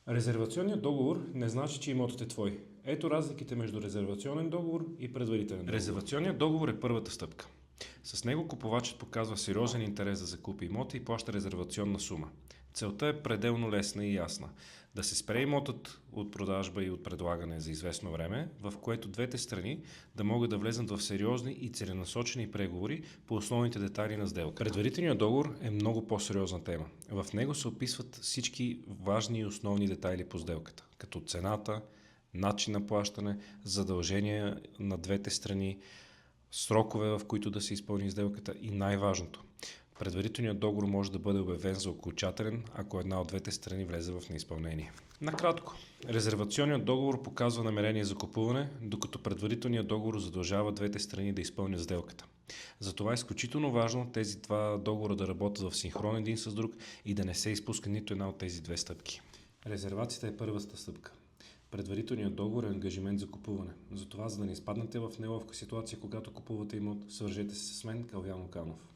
Резервационният договор не значи, че имотът е твой. Ето разликите между резервационен договор и предварителен договор. Резервационният договор е първата стъпка. С него купувачът показва сериозен интерес да закупи имота и плаща резервационна сума. Целта е пределно лесна и ясна. Да се спре имотът от продажба и от предлагане за известно време, в което двете страни да могат да влезнат в сериозни и целенасочени преговори по основните детайли на сделка. Предварителният договор е много по-сериозна тема. В него се описват всички важни и основни детайли по сделката, като цената, начин на плащане, задължения на двете страни, срокове, в които да се изпълни сделката и най-важното. Предварителният договор може да бъде обявен за окончателен, ако една от двете страни влезе в неизпълнение. Накратко, резервационният договор показва намерение за купуване, докато предварителният договор задължава двете страни да изпълнят сделката. Затова е изключително важно тези два договора да работят в синхрон един с друг и да не се изпуска нито една от тези две стъпки. Резервацията е първата стъпка. Предварителният договор е ангажимент за купуване. Затова, за да не изпаднете в неловка ситуация, когато купувате имот, свържете се с мен, Калвян Луканов.